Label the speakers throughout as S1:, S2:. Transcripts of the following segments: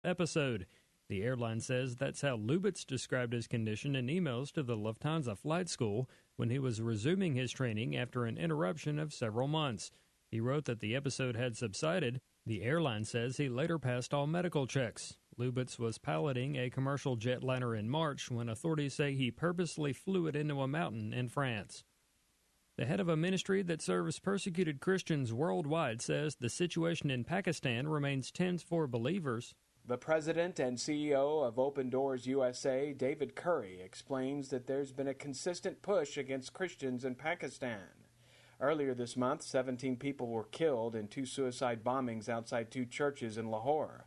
S1: episode. The airline says that's how Lubitz described his condition in emails to the Lufthansa flight school when he was resuming his training after an interruption of several months. He wrote that the episode had subsided. The airline says he later passed all medical checks. Lubitz was piloting a commercial jetliner in March when authorities say he purposely flew it into a mountain in France. The head of a ministry that serves persecuted Christians worldwide says the situation in Pakistan remains tense for believers.
S2: The president and CEO of Open Doors USA, David Curry, explains that there's been a consistent push against Christians in Pakistan. Earlier this month, 17 people were killed in 2 suicide bombings outside 2 churches in Lahore.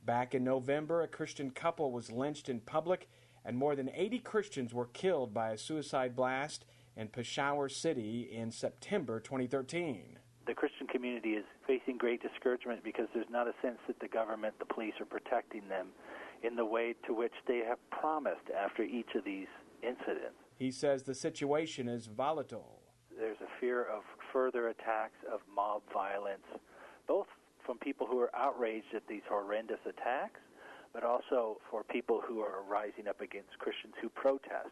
S2: Back in November, a Christian couple was lynched in public, and more than 80 Christians were killed by a suicide blast in Peshawar City in September 2013.
S3: The Christian community is facing great discouragement because there's not a sense that the government, the police, are protecting them in the way to which they have promised after each of these incidents.
S2: He says the situation is volatile.
S3: There's a fear of further attacks, of mob violence, both from people who are outraged at these horrendous attacks, but also for people who are rising up against Christians who protest.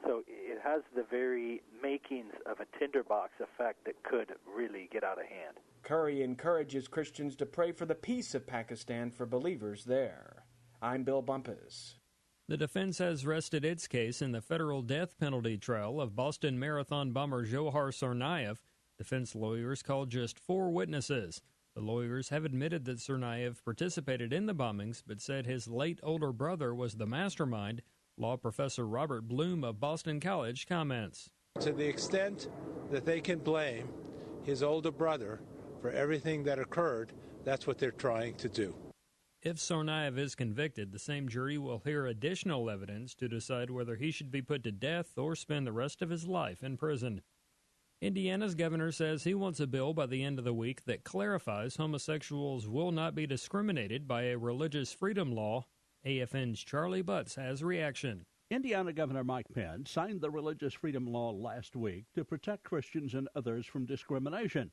S3: So it has the very makings of a tinderbox effect that could really get out of hand.
S2: Curry encourages Christians to pray for the peace of Pakistan for believers there. I'm Bill Bumpus.
S1: The defense has rested its case in the federal death penalty trial of Boston Marathon bomber Johar Tsarnaev. Defense lawyers called just 4 witnesses. The lawyers have admitted that Tsarnaev participated in the bombings, but said his late older brother was the mastermind. Law professor Robert Bloom of Boston College comments.
S4: To the extent that they can blame his older brother for everything that occurred, that's what they're trying to do.
S1: If Tsarnaev is convicted, the same jury will hear additional evidence to decide whether he should be put to death or spend the rest of his life in prison. Indiana's governor says he wants a bill by the end of the week that clarifies homosexuals will not be discriminated by a religious freedom law. AFN's Charlie Butts has reaction.
S5: Indiana Governor Mike Pence signed the religious freedom law last week to protect Christians and others from discrimination.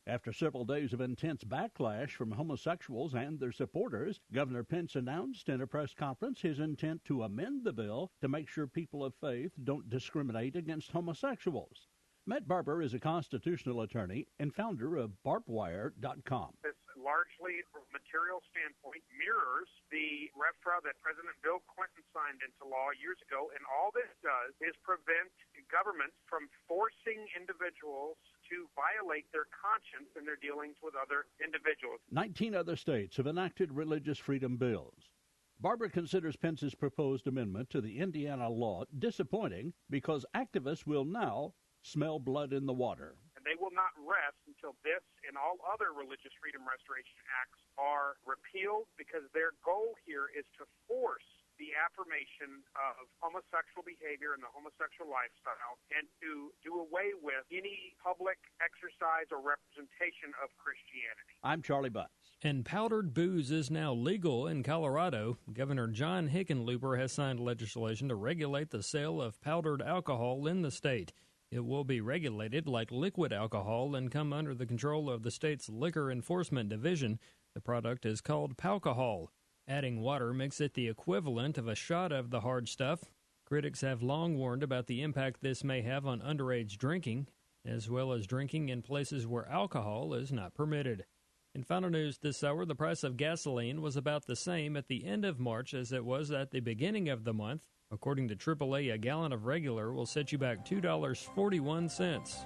S5: After several days of intense backlash from homosexuals and their supporters, Governor Pence announced in a press conference his intent to amend the bill to make sure people of faith don't discriminate against homosexuals. Matt Barber is a constitutional attorney and founder of hr.2.
S6: This largely, from a material standpoint, mirrors the RFRA that President Bill Clinton signed into law years ago, and all this does is prevent governments from forcing individuals to violate their conscience in their dealings with other individuals.
S5: 19 other states have enacted religious freedom bills. Barber considers Pence's proposed amendment to the Indiana law disappointing because activists will now smell blood in the water.
S6: And they will not rest until this and all other religious freedom restoration acts are repealed, because their goal here is to force the affirmation of homosexual behavior and the homosexual lifestyle, and to do away with any public exercise or representation of Christianity.
S5: I'm Charlie Butts.
S1: And powdered booze is now legal in Colorado. Governor John Hickenlooper has signed legislation to regulate the sale of powdered alcohol in the state. It will be regulated like liquid alcohol and come under the control of the state's Liquor Enforcement Division. The product is called Palcohol. Adding water makes it the equivalent of a shot of the hard stuff. Critics have long warned about the impact this may have on underage drinking, as well as drinking in places where alcohol is not permitted. In final news this hour, the price of gasoline was about the same at the end of March as it was at the beginning of the month. According to AAA, a gallon of regular will set you back $2.41.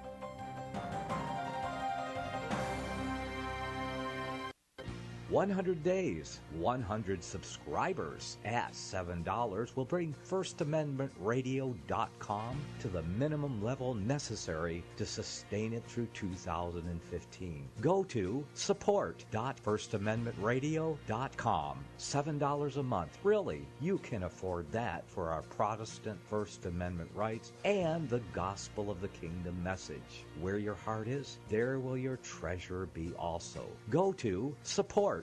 S7: 100 days, 100 subscribers at $7 will bring FirstAmendmentRadio.com to the minimum level necessary to sustain it through 2015. Go to support.FirstAmendmentRadio.com. $7 a month. Really, you can afford that for our Protestant First Amendment rights and the gospel of the kingdom message. Where your heart is, there will your treasure be also. Go to support.FirstAmendmentRadio.com.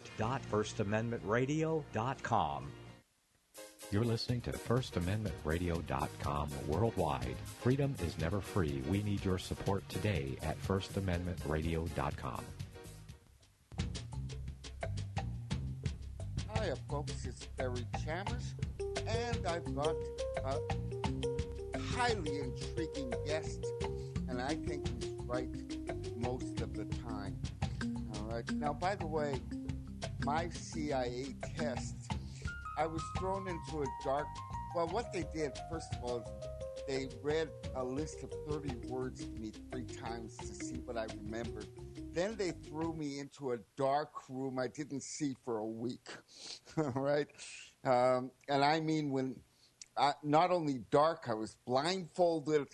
S8: You're listening to FirstAmendmentRadio.com worldwide. Freedom is never free. We need your support today at FirstAmendmentRadio.com.
S9: Hiya, folks. It's Barry Chamish, and I've got a highly intriguing guest, and I think he's right most of the time. All right. Now, by the way, my CIA test, I was thrown into a dark... Well, what they did, first of all, they read a list of 30 words to me 3 times to see what I remembered. Then they threw me into a dark room I didn't see for a week. All right? And I mean, when not only dark, I was blindfolded,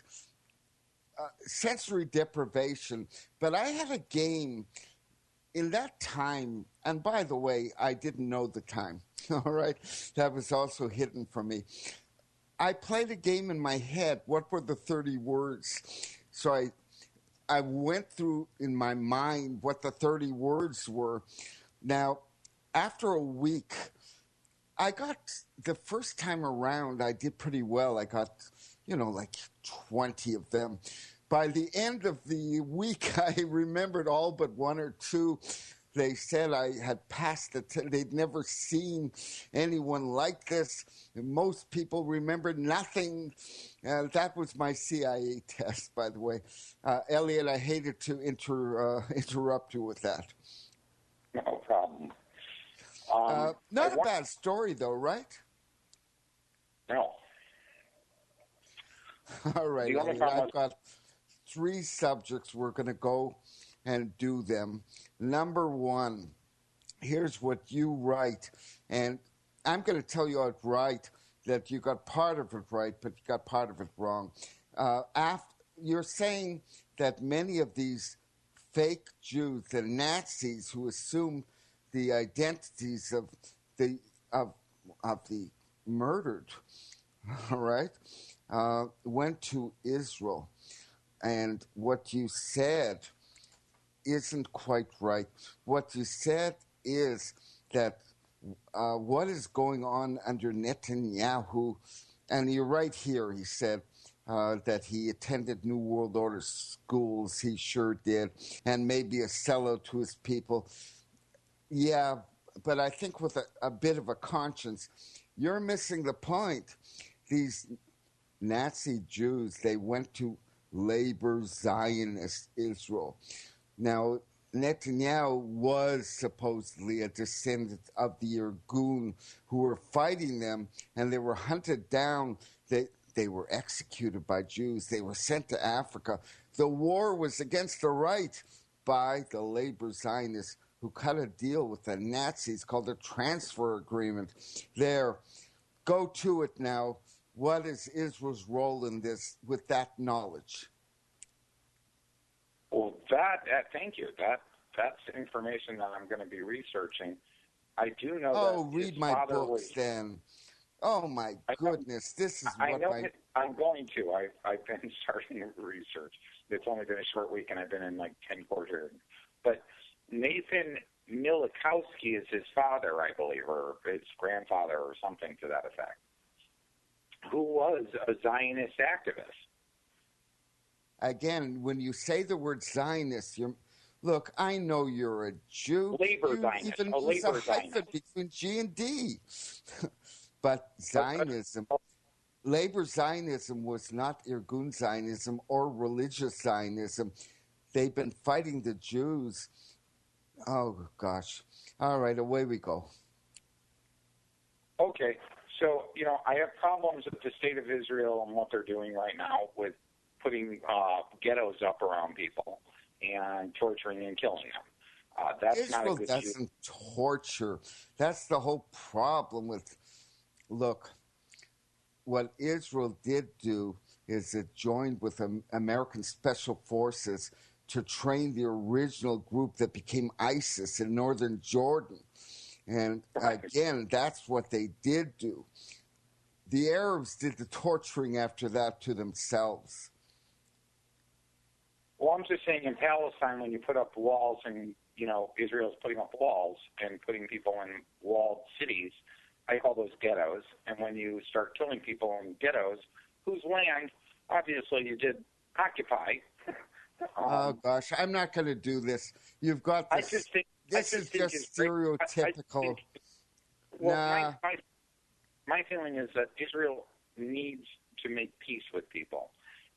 S9: sensory deprivation. But I had a game in that time, and by the way, I didn't know the time. All right? That was also hidden from me. I played a game in my head. What were the 30 words? So I went through in my mind what the 30 words were. Now, after a week, I got, the first time around, I did pretty well. I got, like 20 of them. By the end of the week, I remembered all but 1 or 2. They said I had passed it. They'd never seen anyone like this. Most people remembered nothing. That was my CIA test, by the way. Eliot, I hated to interrupt you with that.
S10: No problem.
S9: Not a bad story, though, right?
S10: No.
S9: All right, Eliot, I've got 3 subjects. We're going to go and do them. Number 1, here's what you write, and I'm going to tell you outright that you got part of it right, but you got part of it wrong. You're saying that many of these fake Jews, the Nazis who assumed the identities of the murdered, all right, went to Israel, and what you said isn't quite right. What you said is that what is going on under Netanyahu, and you're right here, he said that he attended New World Order schools, he sure did, and maybe a sellout to his people. Yeah, but I think with a bit of a conscience, you're missing the point. These Nazi Jews, they went to labor Zionist Israel. Now, Netanyahu was supposedly a descendant of the Irgun who were fighting them, and they were hunted down. They were executed by Jews. They were sent to Africa. The war was against the right by the labor Zionists who cut a deal with the Nazis called the transfer agreement. There, go to it now. What is Israel's role in this with that knowledge?
S10: Well, thank you. That's information that I'm going to be researching. I do know that.
S9: Oh, read my books then. Oh my goodness, this is
S10: I'm going to. I've been starting research. It's only been a short week, and I've been in like 10 court hearings. But Nathan Milikowski is his father, I believe, or his grandfather, or something to that effect, who was a Zionist activist.
S9: Again, when you say the word Zionist, look, I know you're a Jew.
S10: Labor Zionist.
S9: Even use a hyphen between G and D. But Zionism, labor Zionism was not Irgun Zionism or religious Zionism. They've been fighting the Jews. Oh, gosh. All right, away we go.
S10: Okay. So, I have problems with the state of Israel and what they're doing right now with putting ghettos up around people and torturing and killing them. That's
S9: Israel
S10: not a good
S9: doesn't torture. That's the whole problem with, look, what Israel did do is it joined with American Special Forces to train the original group that became ISIS in northern Jordan. And again, that's what they did do. The Arabs did the torturing after that to themselves.
S10: Well, I'm just saying in Palestine, when you put up walls and, Israel's putting up walls and putting people in walled cities, I call those ghettos. And when you start killing people in ghettos, whose land, obviously, you did occupy.
S9: Oh, gosh, I'm not going to do this. You've got this. This is just stereotypical.
S10: my feeling is that Israel needs to make peace with people,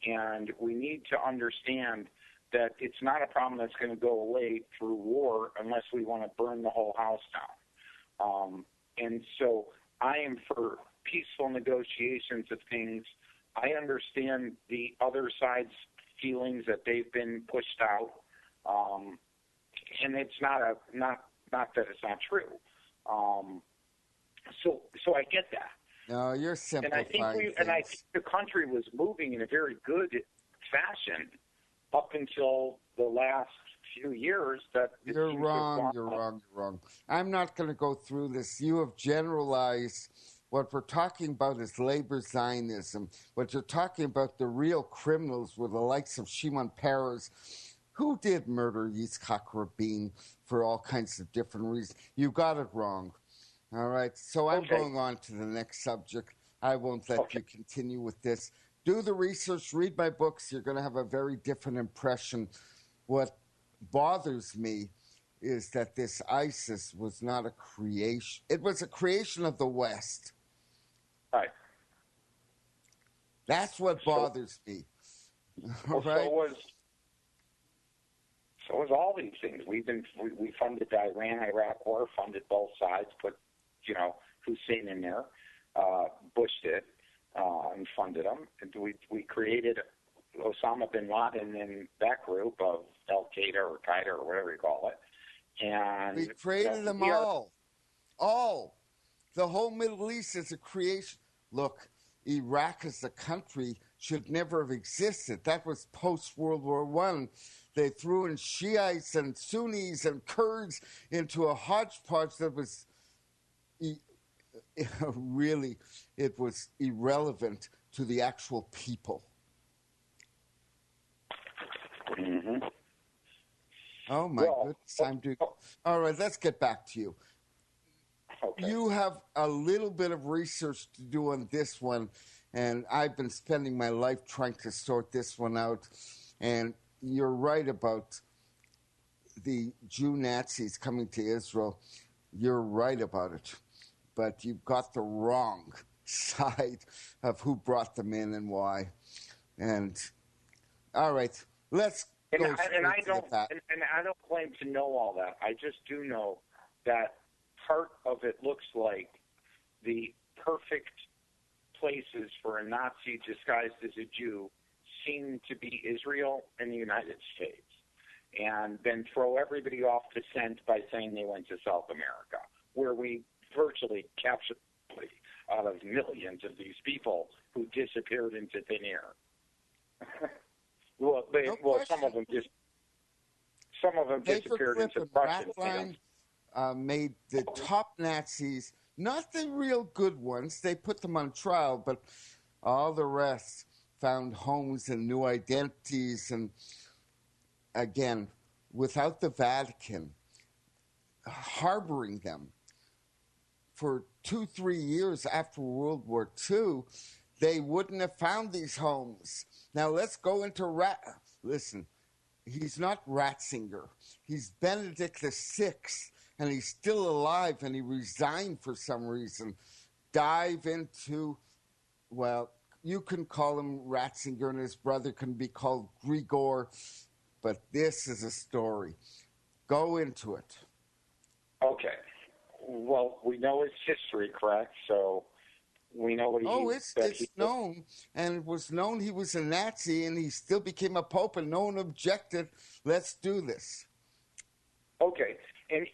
S10: and we need to understand that it's not a problem that's going to go away through war unless we want to burn the whole house down. And so I am for peaceful negotiations of things. I understand the other side's feelings that they've been pushed out, and it's not that it's not true. So I get that.
S9: No, you're simplifying
S10: and I think the country was moving in a very good fashion up until the last few years.
S9: You're wrong. I'm not going to go through this. You have generalized. What we're talking about is labor Zionism. What you're talking about, the real criminals were the likes of Shimon Peres, who did murder Yitzhak Rabin for all kinds of different reasons. You got it wrong. All right, so I'm going on to the next subject. I won't let you continue with this. Do the research, read my books. You're going to have a very different impression. What bothers me is that this ISIS was not a creation. It was a creation of the West.
S10: Right.
S9: That's what bothers me. All right?
S10: So was all these things. We funded the Iran-Iraq war, funded both sides, put Hussein in there, Bush did, and funded them. And we created Osama bin Laden in that group of Al-Qaeda or Qaeda or whatever you call it. And
S9: we created them all. All. The whole Middle East is a creation. Look, Iraq as a country should never have existed. That was post-World War I. They threw in Shiites and Sunnis and Kurds into a hodgepodge that was really, it was irrelevant to the actual people.
S10: Mm-hmm.
S9: Oh, my goodness. I'm doing... All right, let's get back to you. Okay. You have a little bit of research to do on this one, and I've been spending my life trying to sort this one out. And you're right about the Jew Nazis coming to Israel. You're right about it. But you've got the wrong side of who brought them in and why. And, all right, let's go
S10: I don't claim to know all that. I just do know that part of it looks like the perfect places for a Nazi disguised as a Jew seem to be Israel and the United States, and then throw everybody off the scent by saying they went to South America, where we virtually captured out of millions of these people who disappeared into thin air. Some of them disappeared into Russian.
S9: Made the top Nazis, not the real good ones. They put them on trial, but all the rest found homes and new identities. And again, without the Vatican harboring them for 2-3 years after World War II, they wouldn't have found these homes. Now let's go into Listen, he's not Ratzinger. He's Benedict VI, and he's still alive, and he resigned for some reason. Dive into, well, you can call him Ratzinger, and his brother can be called Grigor, but this is a story. Go into it.
S10: Okay. Well, we know his history, correct? So we know what he...
S9: it's known, and it was known he was a Nazi, and he still became a pope, and no one objected. Let's do this.
S10: Okay, and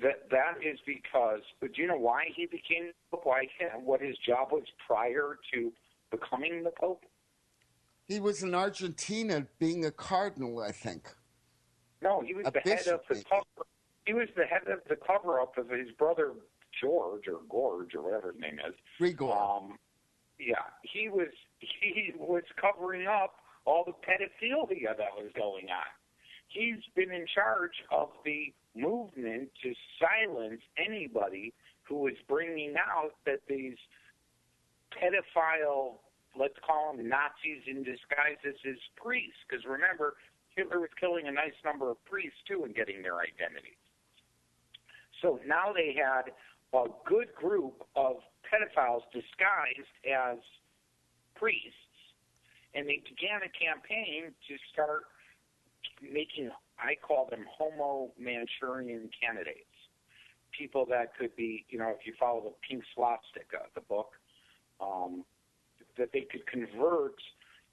S10: that is because... Do you know why he became the pope? What his job was prior to becoming the pope?
S9: He was in Argentina being a cardinal, I think.
S10: No, he was the head of the cover. He was the head of the cover-up of his brother George or Gorge or whatever his name is.
S9: Grigor.
S10: He was covering up all the pedophilia that was going on. He's been in charge of the movement to silence anybody who was bringing out that these pedophile, let's call them Nazis in disguise as his priests. Because remember, Hitler was killing a nice number of priests, too, and getting their identities. So now they had a good group of pedophiles disguised as priests, and they began a campaign to start making, I call them homo Manchurian candidates, people that could be, if you follow the Pink Swastika, the book, that they could convert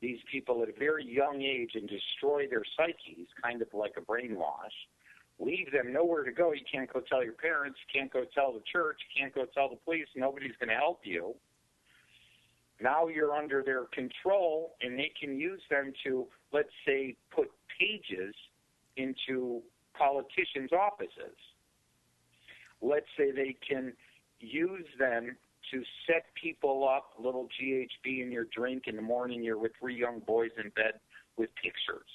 S10: these people at a very young age and destroy their psyches, kind of like a brainwash, leave them nowhere to go. You can't go tell your parents, you can't go tell the church, you can't go tell the police, nobody's going to help you. Now you're under their control, and they can use them to, let's say, put pages into politicians' offices. Let's say they can use them to set people up, little GHB in your drink. In the morning, you're with 3 young boys in bed with pictures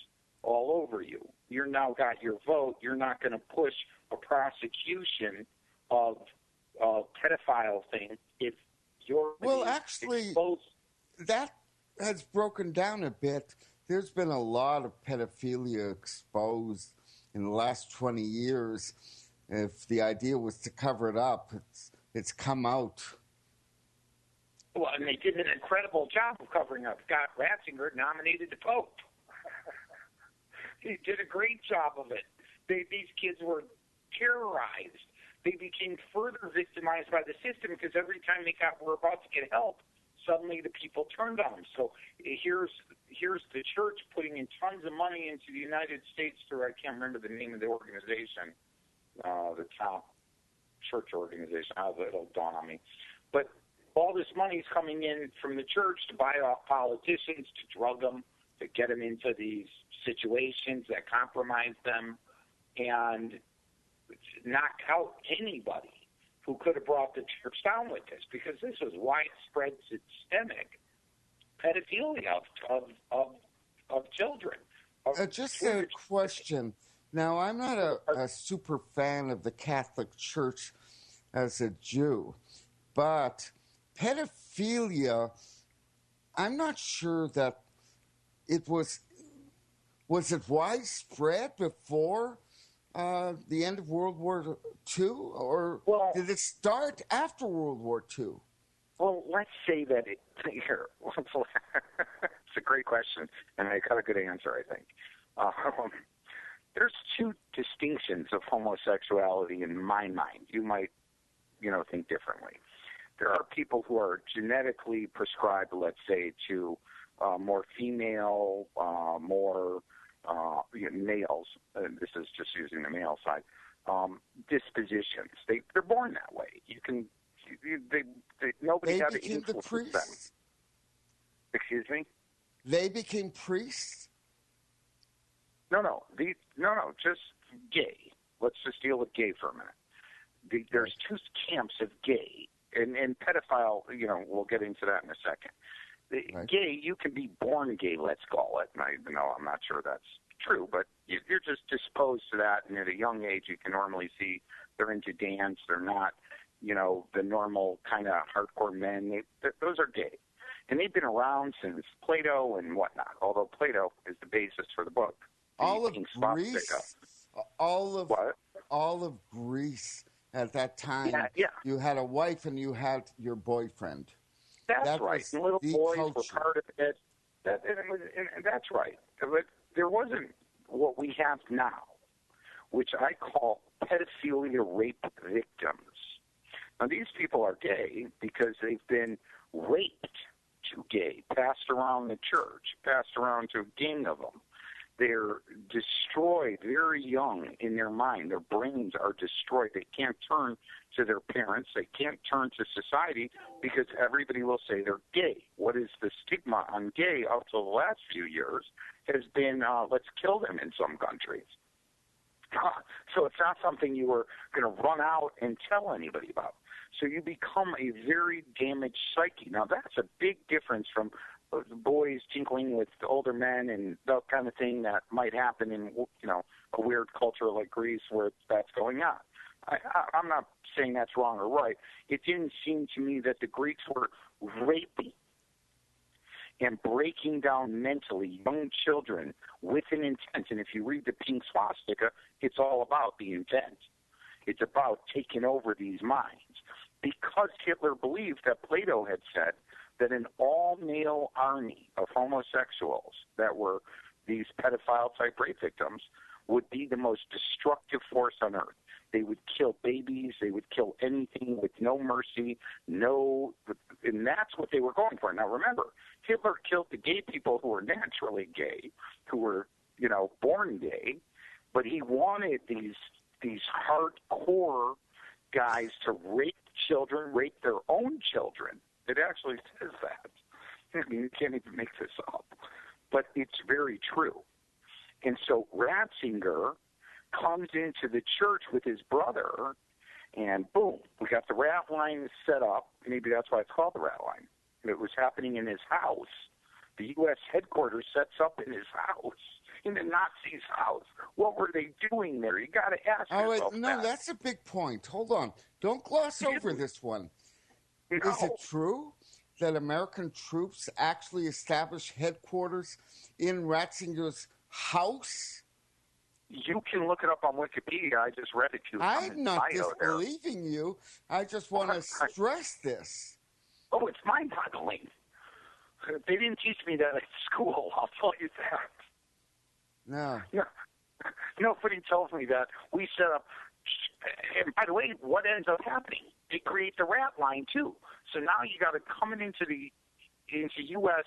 S10: all over you. You're now got your vote. You're not going to push a prosecution of a pedophile thing if you're
S9: actually,
S10: exposed.
S9: That has broken down a bit. There's been a lot of pedophilia exposed in the last 20 years. If the idea was to cover it up, it's come out.
S10: Well, and they did an incredible job of covering up. Scott Ratzinger nominated the Pope. He did a great job of it. These kids were terrorized. They became further victimized by the system because every time they were about to get help, suddenly the people turned on them. So here's the church putting in tons of money into the United States through, I can't remember the name of the organization, the top church organization. It'll dawn on me. But all this money is coming in from the church to buy off politicians, to drug them, to get them into these situations that compromise them, and knock out anybody who could have brought the church down with this, because this was widespread, systemic pedophilia of children.
S9: Just a question. Now, I'm not a super fan of the Catholic Church as a Jew, but pedophilia, I'm not sure that it was it widespread before the end of World War II, or did it start after World War II?
S10: Well, let's say that here. It's a great question, and I got a good answer, I think. There's 2 distinctions of homosexuality in my mind. You might, think differently. There are people who are genetically prescribed, let's say, to more female, more males. This is just using the male side. Dispositions. They're born that way. Nobody had to influence them. Excuse me?
S9: They became priests?
S10: No, just gay. Let's just deal with gay for a minute. There's 2 camps of gay, and pedophile, we'll get into that in a second. Right. Gay, you can be born gay, let's call it. I'm not sure that's true, but you're just disposed to that, and at a young age you can normally see they're into dance, they're not, the normal kind of hardcore men. Those are gay. And they've been around since Plato and whatnot, although Plato is the basis for the book.
S9: All of Greece at that time, you had a wife and you had your boyfriend.
S10: That's right. And little boys were part of it. And that's right. But there wasn't what we have now, which I call pedophilia rape victims. Now, these people are gay because they've been raped to gay, passed around the church, passed around to a gang of them. They're destroyed very young in their mind. Their brains are destroyed. They can't turn to their parents. They can't turn to society because everybody will say they're gay. What is the stigma on gay up till the last few years has been, let's kill them in some countries. So it's not something you were going to run out and tell anybody about. So you become a very damaged psyche. Now, that's a big difference from boys tinkling with older men and that kind of thing that might happen in, a weird culture like Greece where that's going on. I'm not saying that's wrong or right. It didn't seem to me that the Greeks were raping and breaking down mentally young children with an intent. And if you read the Pink Swastika, it's all about the intent. It's about taking over these minds. because Hitler believed that Plato had said that an all-male army of homosexuals that were these pedophile-type rape victims would be the most destructive force on earth. They would kill babies. They would kill anything with no mercy, and that's what they were going for. Now, remember, Hitler killed the gay people who were naturally gay, who were, born gay, but he wanted these hardcore guys to rape children, rape their own children. It actually says that. I mean, you can't even make this up. But it's very true. And so Ratzinger comes into the church with his brother, and boom, we got the rat line set up. Maybe that's why it's called the rat line. It was happening in his house. The U.S. headquarters sets up in his house, in the Nazis' house. What were they doing there? You got to ask yourself that.
S9: That's a big point. Hold on. Don't gloss over this one.
S10: No.
S9: Is it true that American troops actually established headquarters in Ratzinger's house?
S10: You can look it up on Wikipedia. I just read it to you.
S9: I'm not disbelieving you. I just want to stress this.
S10: Oh, it's mind-boggling. They didn't teach me that at school, I'll tell you that.
S9: No.
S10: Nobody tells me that. We set up, and by the way, what ends up happening? They create the rat line, too. So now you got to come into U.S.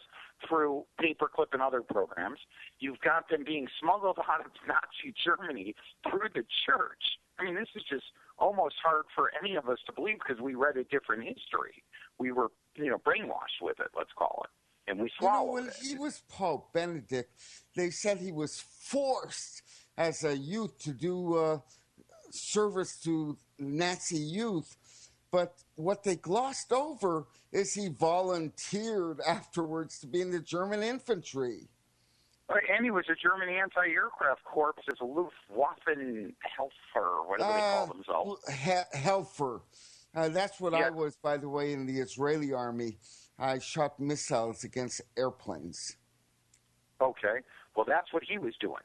S10: through paperclip and other programs. You've got them being smuggled out of Nazi Germany through the church. I mean, this is just almost hard for any of us to believe because we read a different history. We were, brainwashed with it, let's call it, and we swallowed
S9: when
S10: it.
S9: he was Pope Benedict, they said he was forced as a youth to do service to Nazi youth. But what they glossed over is he volunteered afterwards to be in the German infantry.
S10: And he was a German anti-aircraft corps as a Luftwaffen Helfer, whatever they call themselves.
S9: Helfer. That's what I was, by the way, in the Israeli army. I shot missiles against airplanes.
S10: Okay. Well, that's what he was doing.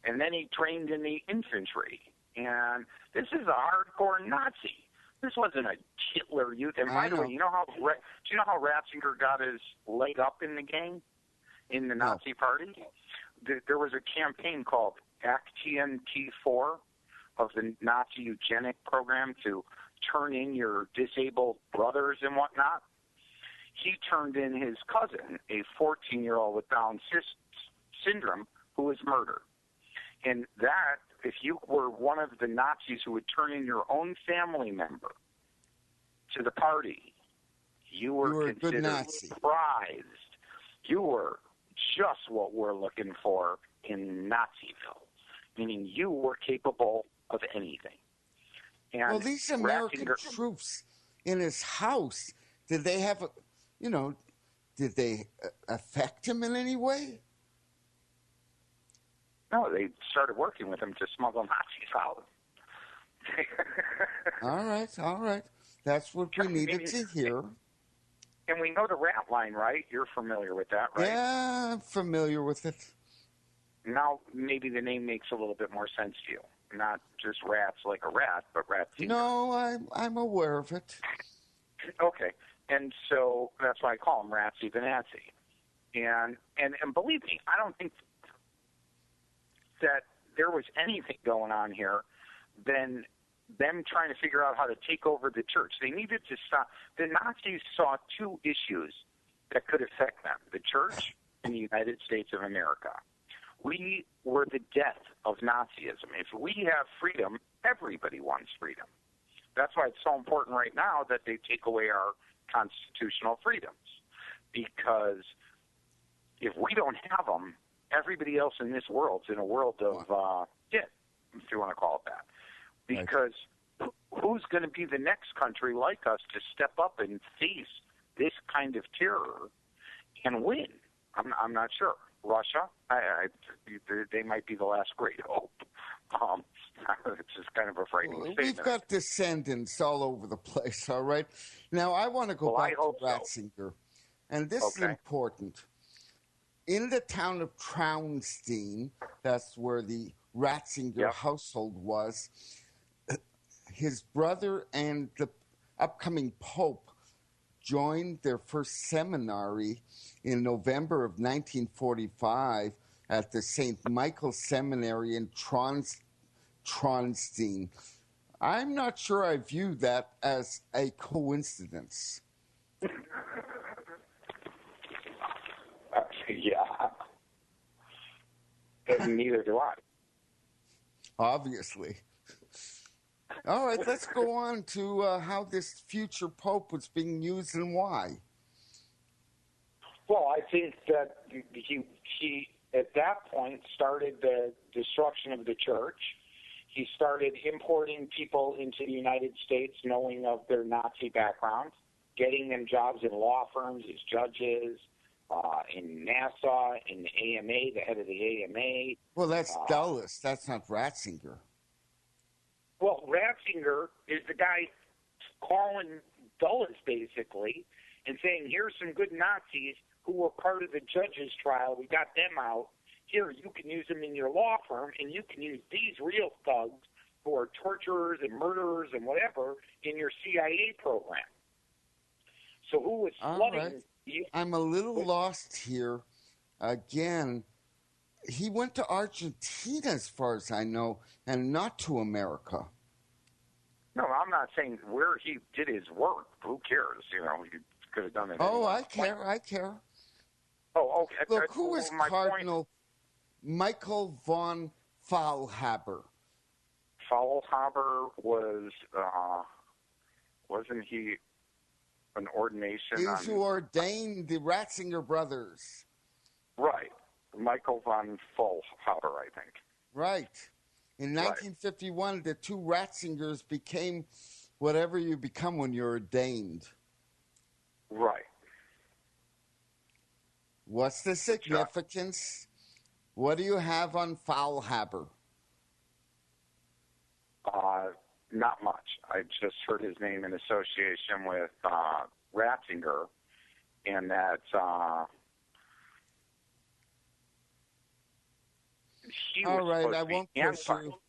S10: And then he trained in the infantry. And this is a hardcore Nazi. This wasn't a Hitler Youth. And by the way, do you know how Ratzinger got his leg up in the game, in the Nazi Party? There was a campaign called Aktien T4 of the Nazi eugenic program to turn in your disabled brothers and whatnot. He turned in his cousin, a 14-year-old with Down syndrome, who was murdered. And that, if you were one of the Nazis who would turn in your own family member to the party, you were considered prized. You were just what we're looking for in Naziville, meaning you were capable of anything. And
S9: these American troops in his house, did they have, did they affect him in any way?
S10: No, they started working with him to smuggle Nazis out.
S9: All right. That's what we needed to hear.
S10: And we know the rat line, right? You're familiar with that, right?
S9: Yeah, I'm familiar with it.
S10: Now, maybe the name makes a little bit more sense to you. Not just rats like a rat, but Ratzinger.
S9: No, I'm aware of it.
S10: Okay. And so that's why I call him Ratsy the Nazi. And believe me, I don't think that there was anything going on here than them trying to figure out how to take over the church. They needed to stop. The Nazis saw two issues that could affect them, the church and the United States of America. We were the death of Nazism. If we have freedom, everybody wants freedom. That's why it's so important right now that they take away our constitutional freedoms. Because if we don't have them, everybody else in this world's in a world of debt, if you want to call it that. Because who's going to be the next country like us to step up and face this kind of terror and win? I'm not sure. Russia, they might be the last great hope. It's just kind of a frightening statement.
S9: We've got descendants all over the place, all right? Now, I want to go back to Ratzinger. So. And this is important. In the town of Traunstein, that's where the Ratzinger household was, his brother and upcoming pope joined their first seminary in November of 1945 at the St. Michael Seminary in Tronstein. I'm not sure I view that as a coincidence.
S10: Yeah. Neither do I.
S9: Obviously. All right, let's go on to how this future pope was being used and why.
S10: Well, I think that he at that point started the destruction of the church. He started importing people into the United States knowing of their Nazi background, getting them jobs in law firms as judges, in NASA, in the AMA, the head of the AMA.
S9: Well, that's Dulles. That's not Ratzinger.
S10: Well, Ratzinger is the guy calling Dulles, basically, and saying, here's some good Nazis who were part of the judge's trial. We got them out. Here, you can use them in your law firm, and you can use these real thugs who are torturers and murderers and whatever in your CIA program. So who was flooding?
S9: Right. I'm a little lost here. Again, he went to Argentina, as far as I know, and not to America.
S10: No, I'm not saying where he did his work. Who cares? You know, he could have done it.
S9: Oh, I care. I care.
S10: Oh, okay.
S9: Look, who was Cardinal Michael von Faulhaber?
S10: Faulhaber was, wasn't he an ordination?
S9: He's who ordained the Ratzinger brothers.
S10: Right. Michael von Faulhaber, I think.
S9: Right. In 1951, the two Ratzingers became whatever you become when you're ordained.
S10: Right.
S9: What's the significance? What do you have on Faulhaber?
S10: Not much. I just heard his name in association with Ratzinger, and that he was
S9: all right,
S10: supposed
S9: I
S10: to be
S9: won't push you.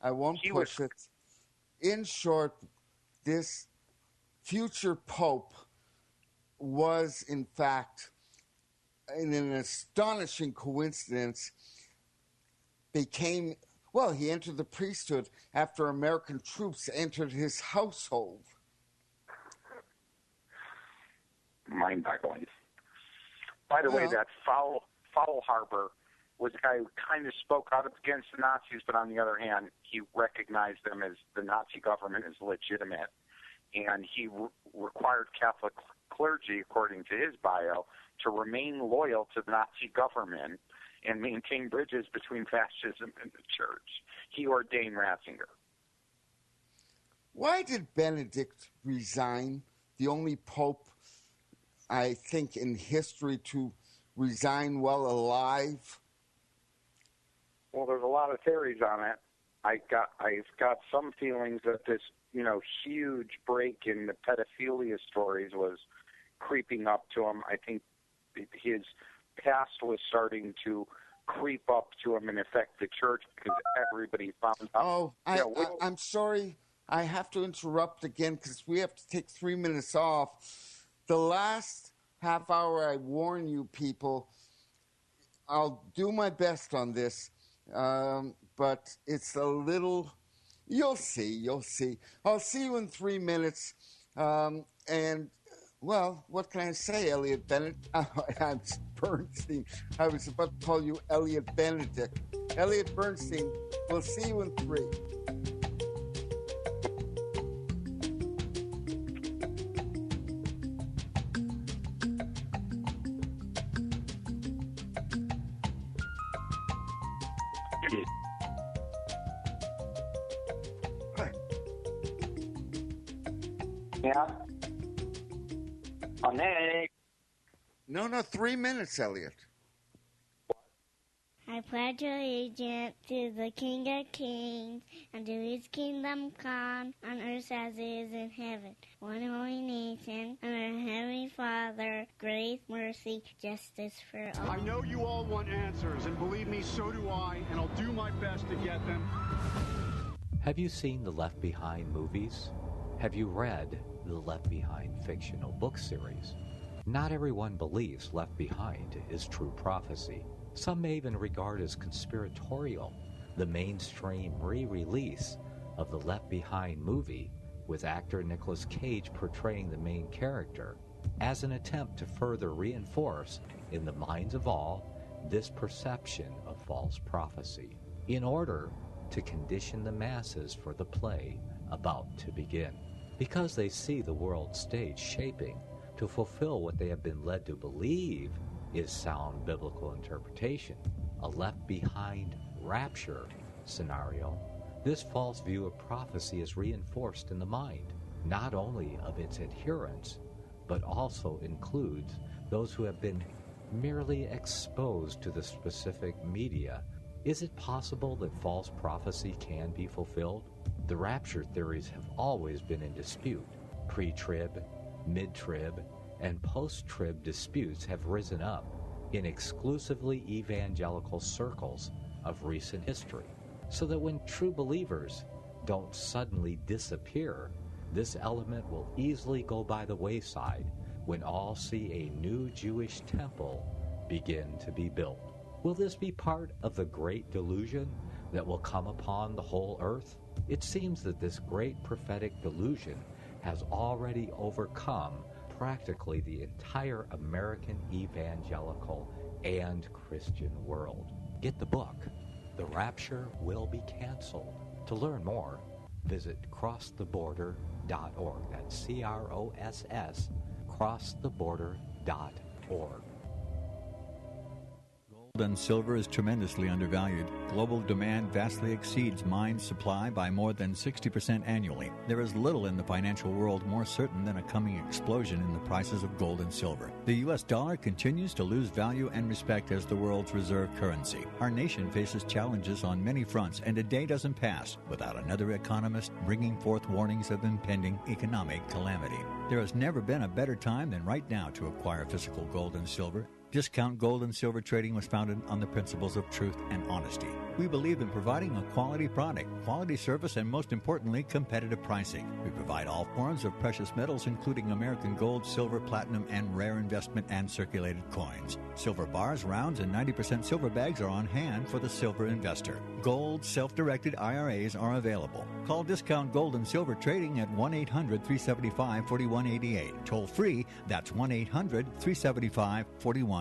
S9: I won't push it. In short, this future pope was, in fact, in an astonishing coincidence, he entered the priesthood after American troops entered his household.
S10: Mind-boggling. By the way, that Faulhaber was a guy who kind of spoke out against the Nazis, but on the other hand, he recognized them as the Nazi government as legitimate. And he required Catholic clergy, according to his bio, to remain loyal to the Nazi government and maintain bridges between fascism and the church. He ordained Ratzinger.
S9: Why did Benedict resign? The only pope, I think, in history to resign while alive?
S10: Well, there's a lot of theories on it. I've got some feelings that this, huge break in the pedophilia stories was creeping up to him. I think his past was starting to creep up to him and affect the church because everybody found out.
S9: Oh, I'm sorry. I have to interrupt again because we have to take 3 minutes off. The last half hour, I warn you people, I'll do my best on this, but it's a little... You'll see. I'll see you in 3 minutes. And, well, what can I say, Eliot Bennett? I'm Bernstein. I was about to call you Eliot Benedict. Eliot Bernstein, we'll see you in 3.
S10: Yeah. No,
S9: 3 minutes, Eliot.
S11: I pledge allegiance to the King of Kings and to his kingdom come on earth as it is in heaven. One holy nation under Heavenly Father, grace, mercy, justice for all.
S12: I know you all want answers, and believe me, so do I, and I'll do my best to get them.
S8: Have you seen the Left Behind movies?
S7: Have you read the Left Behind fictional book series? Not everyone believes Left Behind is true prophecy. Some may even regard as conspiratorial the mainstream re-release of the Left Behind movie with actor Nicolas Cage portraying the main character as an attempt to further reinforce in the minds of all this perception of false prophecy in order to condition the masses for the play about to begin. Because they see the world stage shaping to fulfill what they have been led to believe is sound biblical interpretation, a left behind rapture scenario, this false view of prophecy is reinforced in the mind, not only of its adherents, but also includes those who have been merely exposed to the specific media. Is it possible that false prophecy can be fulfilled? The rapture theories have always been in dispute. Pre-trib, mid-trib, and post-trib disputes have risen up in exclusively evangelical circles of recent history, so that when true believers don't suddenly disappear, this element will easily go by the wayside when all see a new Jewish temple begin to be built. Will this be part of the great delusion that will come upon the whole earth? It seems that this great prophetic delusion has already overcome practically the entire American evangelical and Christian world. Get the book, The Rapture Will Be Canceled. To learn more, visit crosstheborder.org. That's CROSS, crosstheborder.org.
S13: Gold and silver is tremendously undervalued. Global demand vastly exceeds mine supply by more than 60% annually. There is little in the financial world more certain than a coming explosion in the prices of gold and silver. The U.S. dollar continues to lose value and respect as the world's reserve currency. Our nation faces challenges on many fronts, and a day doesn't pass without another economist bringing forth warnings of impending economic calamity. There has never been a better time than right now to acquire physical gold and silver. Discount Gold and Silver Trading was founded on the principles of truth and honesty. We believe in providing a quality product, quality service, and most importantly, competitive pricing. We provide all forms of precious metals, including American gold, silver, platinum, and rare investment and circulated coins. Silver bars, rounds, and 90% silver bags are on hand for the silver investor. Gold self-directed IRAs are available. Call Discount Gold and Silver Trading at 1-800-375-4188. Toll free, that's 1-800-375-4188.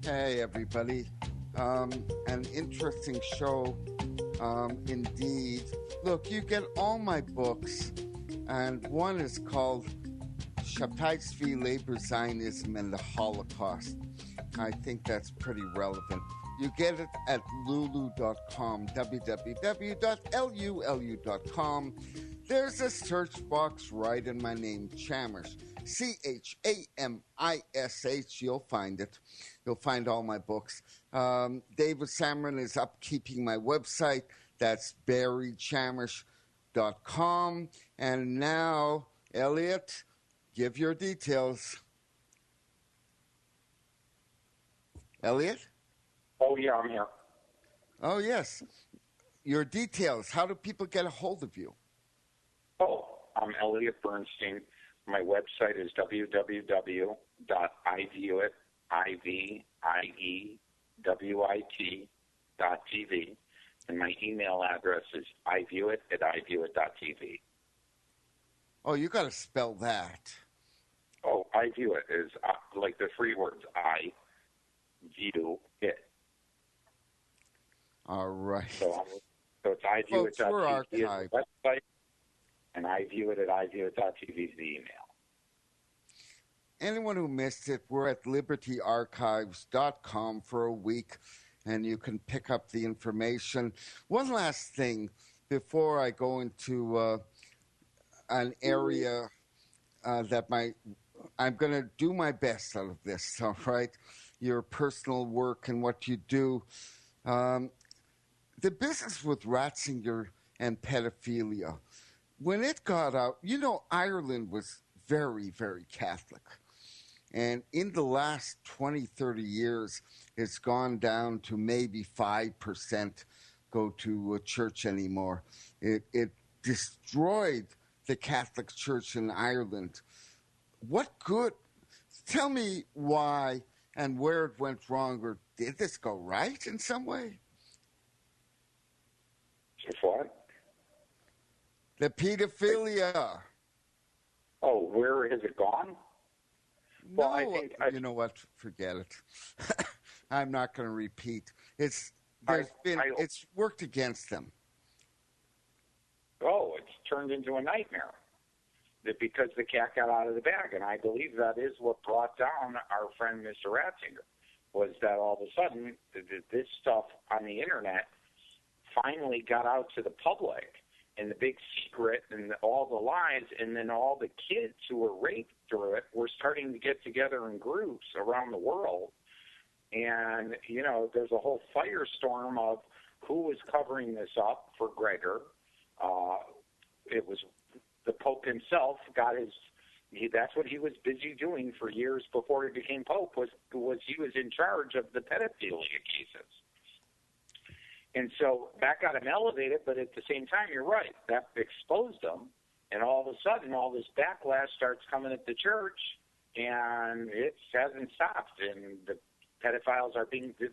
S9: Hey, everybody. An interesting show, indeed. Look, you get all my books, and one is called Shapaitsvi, Labor Zionism, and the Holocaust. I think that's pretty relevant. You get it at lulu.com, www.lulu.com. There's a search box right in my name, Chamish, Chamish. You'll find it. You'll find all my books. David Samron is upkeeping my website. That's barrychamish.com. And now, Eliot, give your details. Eliot?
S10: Oh, yeah, I'm here.
S9: Oh, yes. Your details. How do people get a hold of you?
S10: Oh, I'm Eliot Bernstein. My website is www.iviewit.tv, and my email address is iviewit@iviewit.tv.
S9: Oh, you got to spell that.
S10: Oh, iviewit is like the three words, I view it.
S9: All right.
S10: So it's iviewit.tv is the website, and iviewit@iviewit.tv is the email.
S9: Anyone who missed it, we're at libertyarchives.com for a week, and you can pick up the information. One last thing before I go into an area that I'm going to do my best out of this, all right? Your personal work and what you do. The business with Ratzinger and pedophilia, when it got out, Ireland was very, very Catholic. And in the last 20, 30 years, it's gone down to maybe 5% go to a church anymore. It destroyed the Catholic Church in Ireland. What good? Tell me why and where it went wrong, or did this go right in some way?
S10: What?
S9: The pedophilia.
S10: Oh, where has it gone?
S9: No,
S10: well, I think
S9: you know what? Forget it. I'm not going to repeat. It's worked against them.
S10: Oh, it's turned into a nightmare. That because the cat got out of the bag, and I believe that is what brought down our friend Mr. Ratzinger, was that all of a sudden this stuff on the internet finally got out to the public, and the big secret and all the lies, and then all the kids who were raped through it were starting to get together in groups around the world. And, you know, there's a whole firestorm of who was covering this up for Gregor. It was the Pope himself that's what he was busy doing for years before he became Pope, was he was in charge of the pedophilia cases. And so that got him elevated, but at the same time, you're right, that exposed him, and all of a sudden, all this backlash starts coming at the church, and it hasn't stopped, and the pedophiles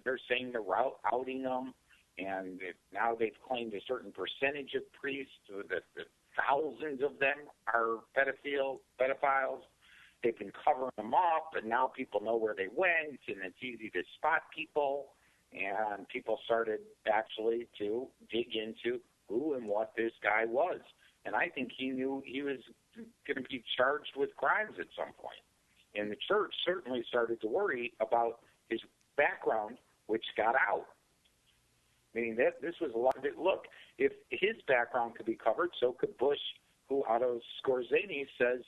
S10: they're saying they're outing them, and now they've claimed a certain percentage of priests, that thousands of them are pedophiles. They've been covering them up, and now people know where they went, and it's easy to spot people. And people started actually to dig into who and what this guy was. And I think he knew he was going to be charged with crimes at some point. And the church certainly started to worry about his background, which got out. Meaning that this was a lot of it. Look, if his background could be covered, so could Bush, who Otto Skorzeny says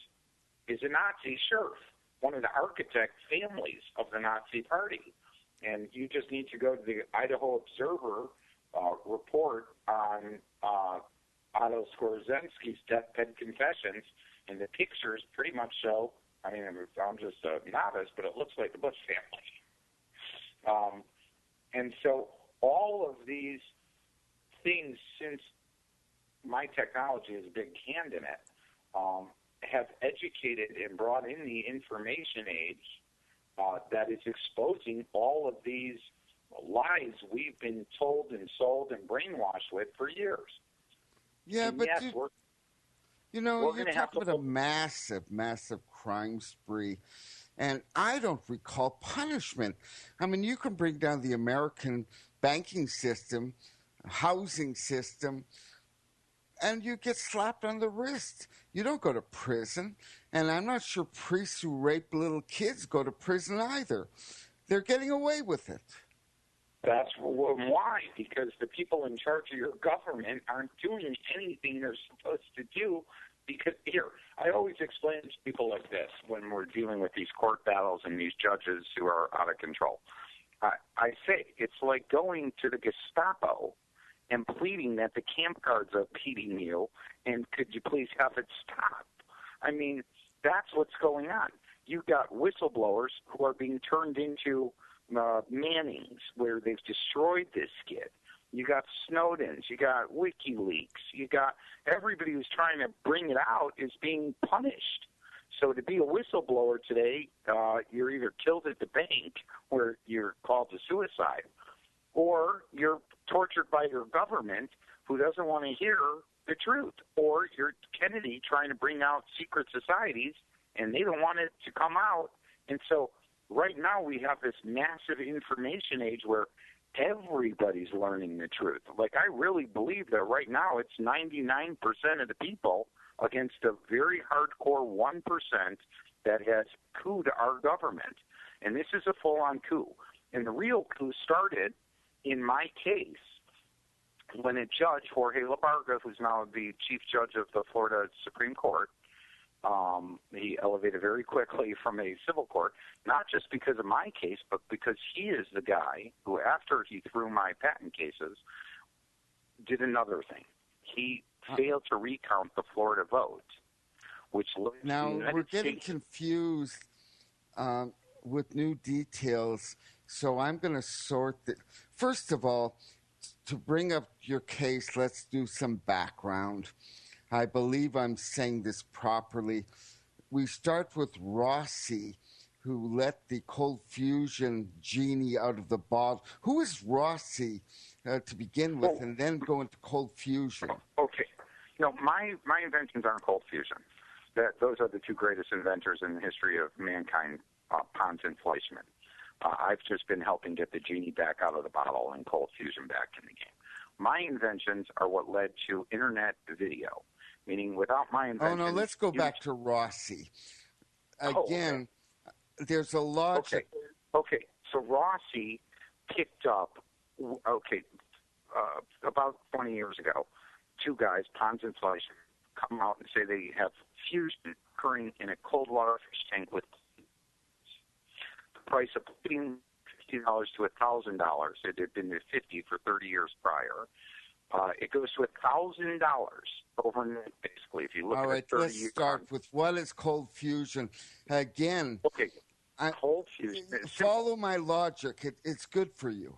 S10: is a Nazi sheriff, one of the architect families of the Nazi Party. And you just need to go to the Idaho Observer report on Otto Skorzensky's deathbed confessions, and the pictures pretty much show, I mean, I'm just a novice, but it looks like the Bush family. And so all of these things, since my technology is a big hand in it, have educated and brought in the information age that is exposing all of these lies we've been told and sold and brainwashed with for years.
S9: Yeah,
S10: and
S9: but
S10: yes,
S9: you're talking about a massive, massive crime spree, and I don't recall punishment. I mean, you can bring down the American banking system, housing system, and you get slapped on the wrist. You don't go to prison. And I'm not sure priests who rape little kids go to prison either. They're getting away with it.
S10: That's why, because the people in charge of your government aren't doing anything they're supposed to do. Because here, I always explain to people like this when we're dealing with these court battles and these judges who are out of control. I say it's like going to the Gestapo and pleading that the camp guards are beating you, and could you please have it stop? I mean, that's what's going on. You've got whistleblowers who are being turned into Mannings, where they've destroyed this kid. You got Snowdens, you got WikiLeaks, you got everybody who's trying to bring it out is being punished. So to be a whistleblower today, you're either killed at the bank, where you're called to suicide, or you're tortured by your government, who doesn't want to hear the truth, or you're Kennedy trying to bring out secret societies, and they don't want it to come out. And so right now we have this massive information age where everybody's learning the truth. Like, I really believe that right now it's 99% of the people against a very hardcore 1% that has couped our government. And this is a full-on coup. And the real coup started in my case when a judge, Jorge Labarga, who's now the chief judge of the Florida Supreme Court, he elevated very quickly from a civil court, not just because of my case, but because he is the guy who, after he threw my patent cases, did another thing. He failed to recount the Florida vote, which
S9: now we're getting confused with new details. So I'm going to sort that. First of all, to bring up your case, let's do some background. I believe I'm saying this properly. We start with Rossi, who let the cold fusion genie out of the bottle. Who is Rossi to begin with, and then go into cold fusion?
S10: Okay. My inventions aren't cold fusion. Those are the two greatest inventors in the history of mankind, Pons and Fleischmann. I've just been helping get the genie back out of the bottle and cold fusion back in the game. My inventions are what led to internet video, meaning without my inventions...
S9: Oh, no, let's go back to Rossi. Again, there's a lot...
S10: Okay, so Rossi picked up, about 20 years ago, two guys, Pons and Fleischmann, come out and say they have fusion occurring in a cold water fish tank with the price of putting $50 to $1,000. It had been $50 for 30 years prior. It goes to $1,000 overnight, basically. If you look
S9: at
S10: it, 30
S9: let's start with what is cold fusion. Again,
S10: cold fusion.
S9: Follow my logic. It's good for you.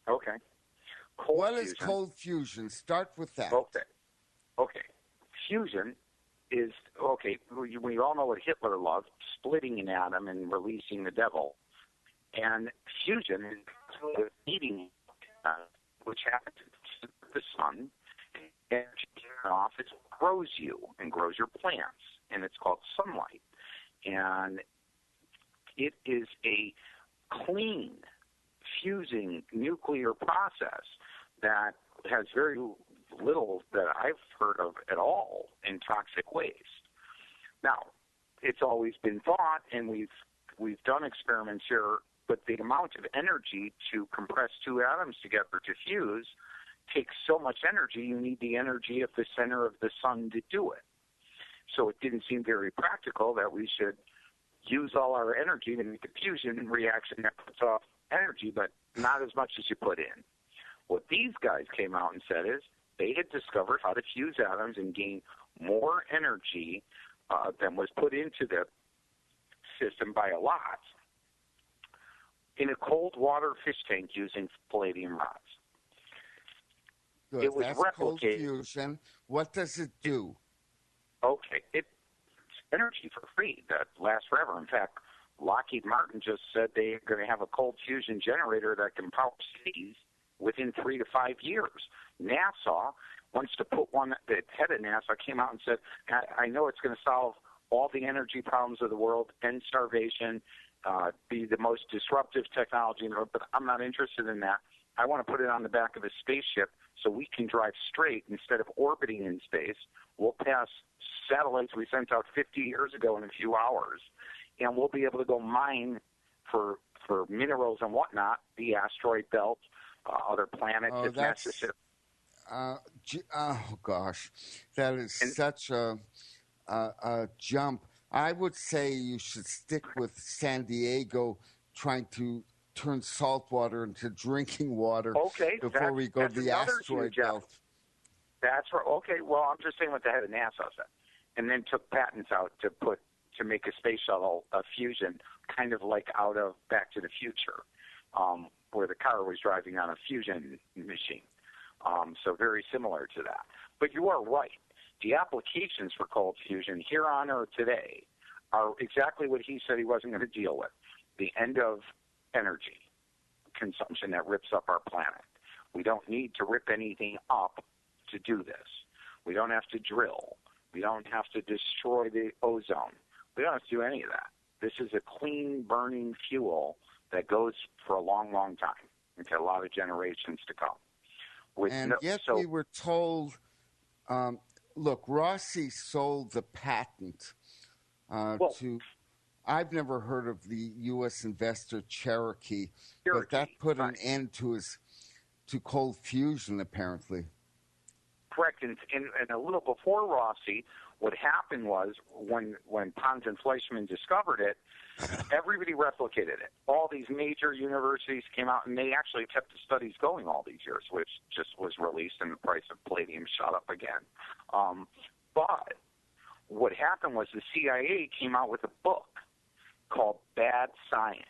S10: Okay.
S9: What is cold fusion? Start with that.
S10: Okay. Fusion is, we all know what Hitler loved, splitting an atom and releasing the devil. And fusion is heating, which happens to the sun, and off, it grows you and grows your plants, and it's called sunlight. And it is a clean, fusing nuclear process that has very little that I've heard of at all in toxic waste. Now, it's always been thought, and we've done experiments here, but the amount of energy to compress two atoms together to fuse takes so much energy, you need the energy of the center of the sun to do it. So it didn't seem very practical that we should use all our energy to make a fusion reaction that puts off energy, but not as much as you put in. What these guys came out and said is they had discovered how to fuse atoms and gain more energy than was put into the system by a lot in a cold water fish tank using palladium rods.
S9: Good.
S10: It was
S9: That's
S10: replicated.
S9: Cold fusion. What does it do?
S10: Okay, it's energy for free that lasts forever. In fact, Lockheed Martin just said they're going to have a cold fusion generator that can power cities within 3 to 5 years. NASA wants to put one. The head of NASA came out and said, I know it's going to solve all the energy problems of the world, end starvation, be the most disruptive technology in the world, but I'm not interested in that. I want to put it on the back of a spaceship so we can drive straight instead of orbiting in space. We'll pass satellites we sent out 50 years ago in a few hours, and we'll be able to go mine for minerals and whatnot, the asteroid belt, other planets if necessary.
S9: Oh, gosh. That is such a jump. I would say you should stick with San Diego trying to turn salt water into drinking water before we go to the asteroid belt.
S10: That's right. Okay, well, I'm just saying what the head of NASA said. And then took patents out to make a space shuttle, a fusion, kind of like out of Back to the Future, where the car was driving on a fusion machine. So very similar to that. But you are right. The applications for cold fusion here on Earth today are exactly what he said he wasn't going to deal with. The end of energy consumption that rips up our planet. We don't need to rip anything up to do this. We don't have to drill. We don't have to destroy the ozone. We don't have to do any of that. This is a clean burning fuel that goes for a long, long time, okay, a lot of generations to come.
S9: We were told, look, Rossi sold the patent to, I've never heard of the U.S. investor Cherokee, but that put an end to cold fusion, apparently.
S10: Correct. And a little before Rossi, what happened was when Pons and Fleischmann discovered it, everybody replicated it. All these major universities came out, and they actually kept the studies going all these years, which just was released, and the price of palladium shot up again. But what happened was the CIA came out with a book called Bad Science.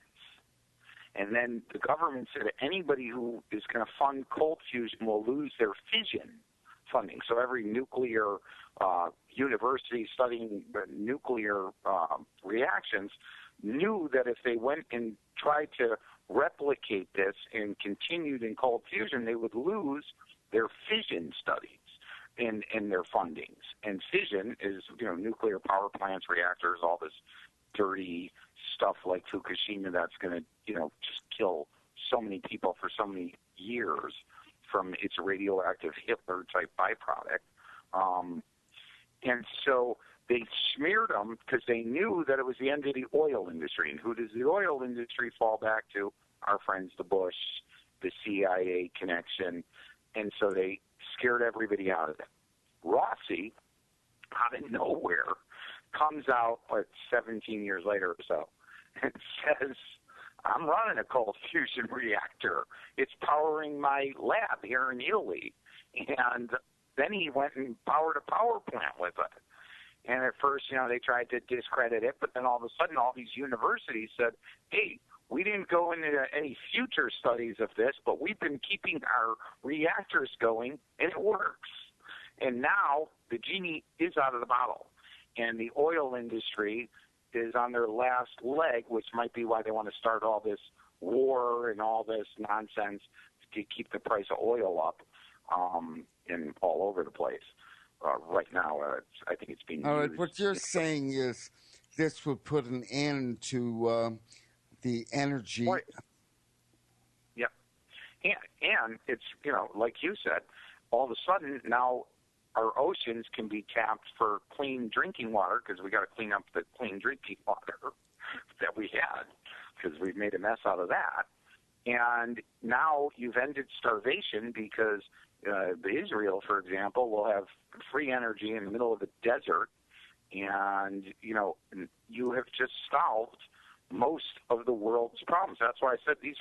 S10: And then the government said anybody who is going to fund cold fusion will lose their fission funding. So every nuclear university studying nuclear reactions knew that if they went and tried to replicate this and continued in cold fusion, they would lose their fission studies in their fundings. And fission is, nuclear power plants, reactors, all this dirty stuff like Fukushima that's going to, just kill so many people for so many years from its radioactive Hitler-type byproduct. And so they smeared them because they knew that it was the end of the oil industry. And who does the oil industry fall back to? Our friends, the Bush, the CIA connection. And so they scared everybody out of it. Rossi, out of nowhere, comes out 17 years later or so and says, I'm running a cold fusion reactor. It's powering my lab here in Italy. And then he went and powered a power plant with it. And at first, they tried to discredit it, but then all of a sudden all these universities said, hey, we didn't go into any future studies of this, but we've been keeping our reactors going, and it works. And now the genie is out of the bottle, and the oil industry is on their last leg, which might be why they want to start all this war and all this nonsense to keep the price of oil up and all over the place. Right now, I think it's being used.
S9: All right, what you're saying is this would put an end to the energy.
S10: Right. Yep. And it's, like you said, all of a sudden now our oceans can be tapped for clean drinking water because we got to clean up the clean drinking water that we had because we've made a mess out of that. And now you've ended starvation because Israel, for example, will have free energy in the middle of the desert. And, you have just solved most of the world's problems. That's why I said these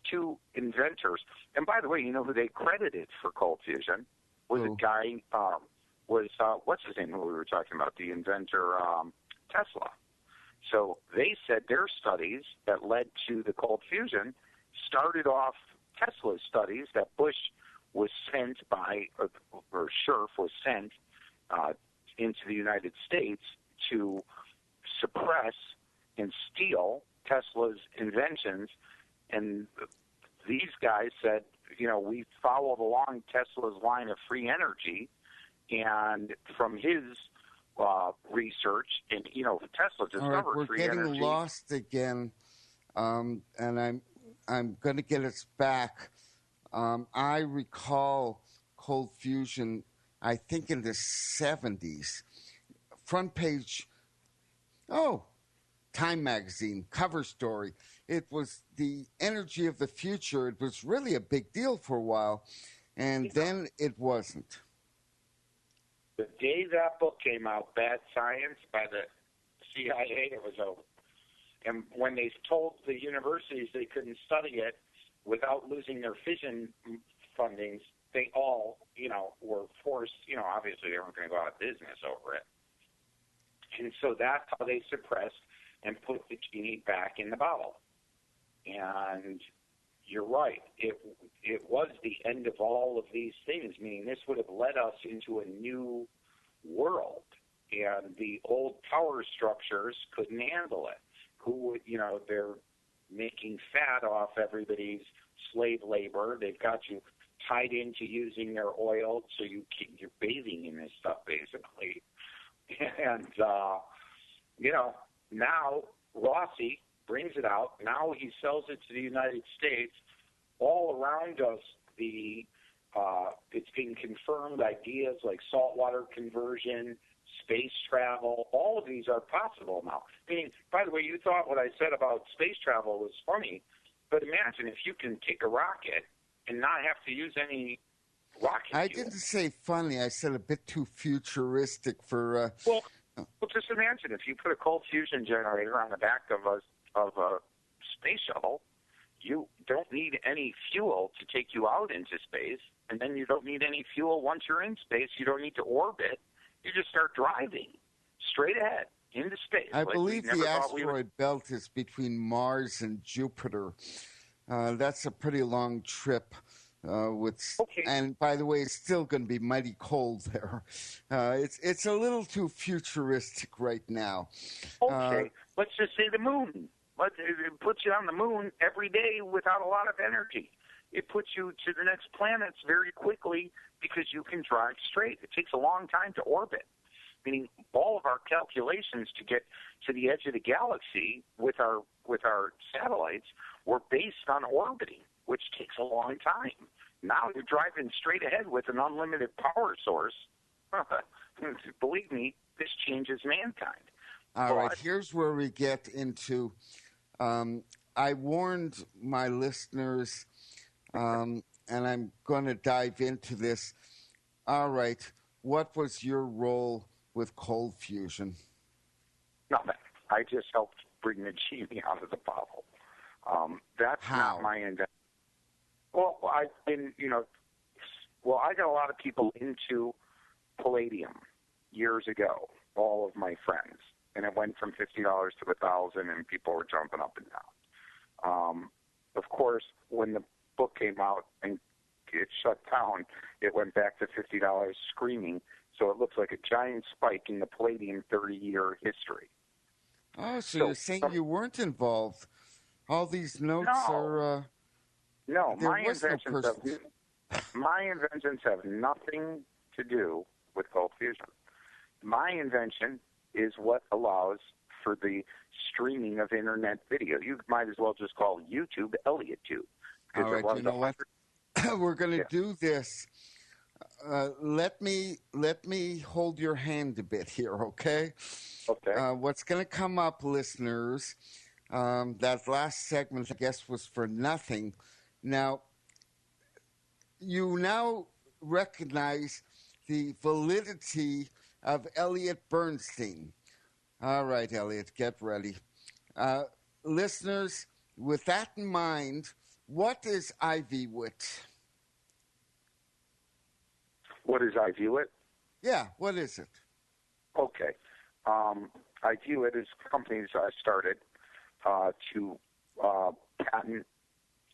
S10: two inventors. And by the way, you know who they credited for cold fusion? Was a guy, what's his name who we were talking about, the inventor Tesla. So they said their studies that led to the cold fusion started off Tesla's studies that Bush was sent by, or Scherf was sent into the United States to suppress and steal Tesla's inventions. And these guys said, we followed along Tesla's line of free energy, and from his research, and Tesla discovered free energy.
S9: We're getting lost again, and I'm going to get us back. I recall cold fusion, I think in the 70s. Front page, Time magazine, cover story. It was the energy of the future. It was really a big deal for a while, and then it wasn't.
S10: The day that book came out, Bad Science, by the CIA, it was over. And when they told the universities they couldn't study it without losing their fission fundings, they all, were forced, obviously they weren't going to go out of business over it. And so that's how they suppressed and put the genie back in the bottle. And you're right. It was the end of all of these things, meaning this would have led us into a new world. And the old power structures couldn't handle it. Who would, they're making fat off everybody's slave labor. They've got you tied into using their oil, so you're bathing in this stuff, basically. And, now Rossi brings it out. Now he sells it to the United States. All around us, it's being confirmed ideas like saltwater conversion, space travel. All of these are possible now. I mean, by the way, you thought what I said about space travel was funny, but imagine if you can take a rocket and not have to use any rocket fuel.
S9: I didn't say funny. I said a bit too futuristic for...
S10: Well, just imagine if you put a cold fusion generator on the back of a space shuttle, you don't need any fuel to take you out into space, and then you don't need any fuel once you're in space. You don't need to orbit. You just start driving straight ahead. into space.
S9: I believe the asteroid belt is between Mars and Jupiter. That's a pretty long trip. And by the way, it's still going to be mighty cold there. It's a little too futuristic right now.
S10: Okay, let's just say the moon. It puts you on the moon every day without a lot of energy. It puts you to the next planets very quickly because you can drive straight. It takes a long time to orbit, meaning all of our calculations to get to the edge of the galaxy with our satellites were based on orbiting, which takes a long time. Now you're driving straight ahead with an unlimited power source. Believe me, this changes mankind.
S9: All right, here's where we get into, I warned my listeners, and I'm going to dive into this. All right, what was your role with cold fusion?
S10: Nothing. I just helped bring the genie out of the bottle. That's not my invention. Well, I got a lot of people into palladium years ago, all of my friends, and it went from $50 to $1,000, and people were jumping up and down. Of course, when the book came out and it shut down, it went back to $50 screaming, so it looks like a giant spike in the palladium 30-year history.
S9: Oh, so you're saying you weren't involved. All these notes are...
S10: No, my inventions have nothing to do with cold fusion. My invention is what allows for the streaming of internet video. You might as well just call YouTube Eliot 2.
S9: All right, you know what? We're going to do this. Let me hold your hand a bit here, okay?
S10: Okay.
S9: What's going to come up, listeners, that last segment, I guess, was for nothing. Now, you now recognize the validity of Eliot Bernstein. All right, Eliot, get ready. Listeners, with that in mind, what is IvyWit?
S10: What is IvyWit?
S9: Yeah, what is it?
S10: Okay. IvyWit is companies I started to patent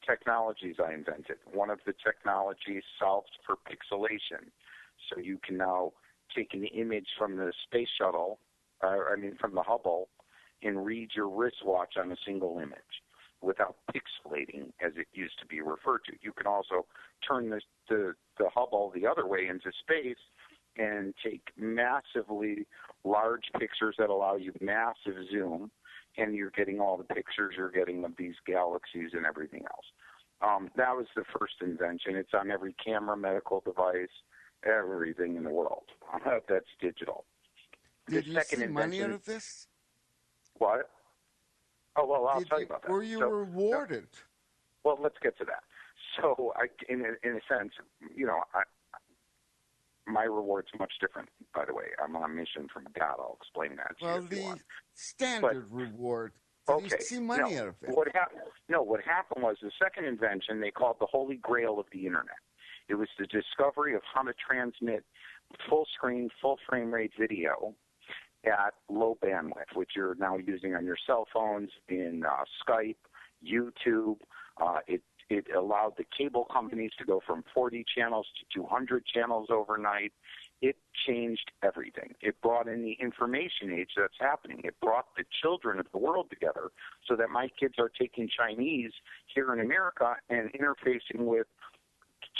S10: technologies I invented. One of the technologies solves for pixelation. So you can now take an image from the space shuttle, from the Hubble, and read your wristwatch on a single image without pixelating, as it used to be referred to. You can also turn the Hubble the other way into space and take massively large pictures that allow you massive zoom, and you're getting all the pictures you're getting of these galaxies and everything else. That was the first invention. It's on every camera, medical device, everything in the world. That's digital.
S9: Did you see money out of this?
S10: What? Oh, well, I'll tell you about that.
S9: Were you rewarded?
S10: Well, let's get to that. So, in a sense, my reward's much different, by the way. I'm on a mission from God. I'll explain that to you if you want.
S9: Standard reward. Did you see money out of it?
S10: What happened was the second invention they called the Holy Grail of the Internet. It was the discovery of how to transmit full-screen, full-frame rate video at low bandwidth, which you're now using on your cell phones, in Skype, YouTube. It allowed the cable companies to go from 40 channels to 200 channels overnight. It changed everything. It brought in the information age that's happening. It brought the children of the world together so that my kids are taking Chinese here in America and interfacing with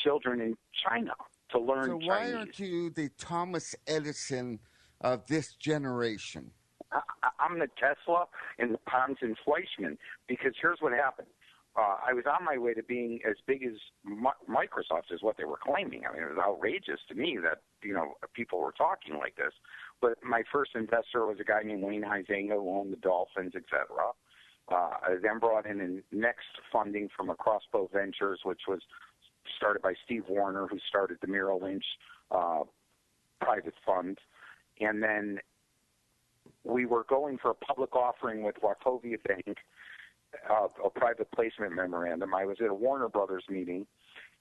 S10: children in China to learn Chinese.
S9: So why aren't you the Thomas Edison of this generation?
S10: I'm the Tesla and the Hans and Fleischmann, because here's what happened. I was on my way to being as big as Microsoft is what they were claiming. I mean, it was outrageous to me that, people were talking like this. But my first investor was a guy named Wayne Huizenga, who owned the Dolphins, etc. I then brought in next funding from a Crossbow Ventures, which was started by Steve Warner, who started the Merrill Lynch private fund. And then we were going for a public offering with Wachovia Bank, a private placement memorandum. I was at a Warner Brothers meeting,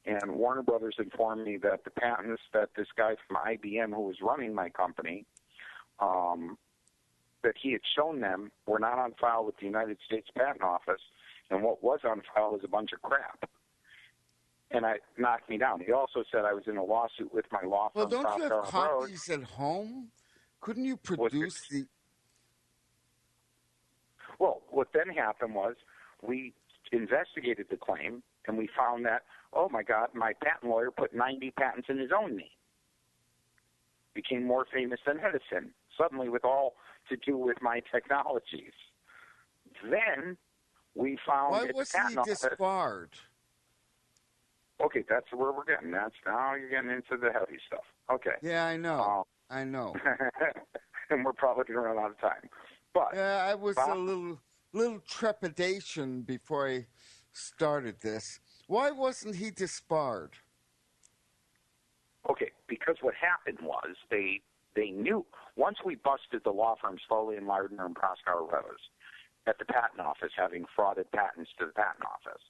S10: and Warner Brothers informed me that the patents that this guy from IBM, who was running my company, that he had shown them were not on file with the United States Patent Office, and what was on file was a bunch of crap. And it knocked me down. He also said I was in a lawsuit with my law firm.
S9: Well, don't you have
S10: Road.
S9: copies at home? Couldn't you produce the...
S10: Well, what then happened was we investigated the claim, and we found that, oh, my God, my patent lawyer put 90 patents in his own name. Became more famous than Edison, suddenly with all to do with my technologies. Then we found...
S9: Why wasn't he disbarred?
S10: Okay, that's where we're getting. That's now you're getting into the heavy stuff. Okay.
S9: Yeah, I know. I know.
S10: And we're probably going to run out of time. But
S9: yeah, I was a little trepidation before I started this. Why wasn't he disbarred?
S10: Okay, because what happened was they knew once we busted the law firms Foley and Lardner and Proskauer Rose at the patent office, having frauded patents to the patent office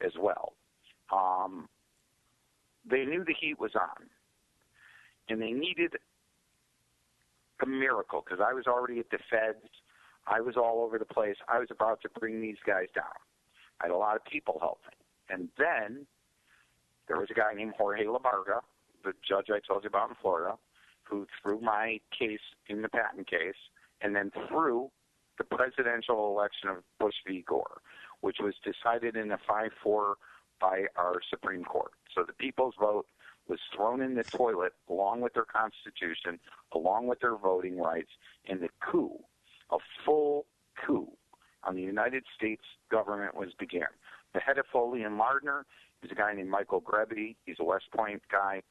S10: as well. They knew the heat was on, and they needed a miracle because I was already at the feds. I was all over the place. I was about to bring these guys down. I had a lot of people helping. And then there was a guy named Jorge Labarga, the judge I told you about in Florida, who threw my case in the patent case and then threw the presidential election of Bush v. Gore, which was decided in a 5-4 by our Supreme Court. So the people's vote was thrown in the toilet along with their Constitution, along with their voting rights, and the coup, a full coup on the United States government was began. The head of Foley and Lardner is a guy named Michael Grebby. He's a West Point guy.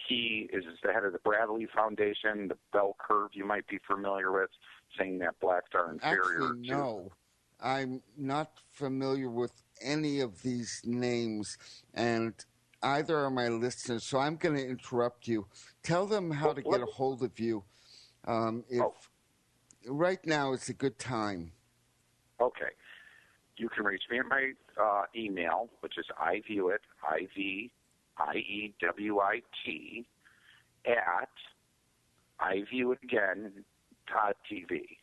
S10: He is the head of the Bradley Foundation, the bell curve you might be familiar with, saying that blacks are inferior.
S9: Actually, no. I'm not familiar with any of these names, and either are my listeners, so I'm going to interrupt you. Tell them how to get a hold of you. Right now is a good time.
S10: Okay. You can reach me at my email, which is iviewit, IVIEWIT, at iviewitagain.tv.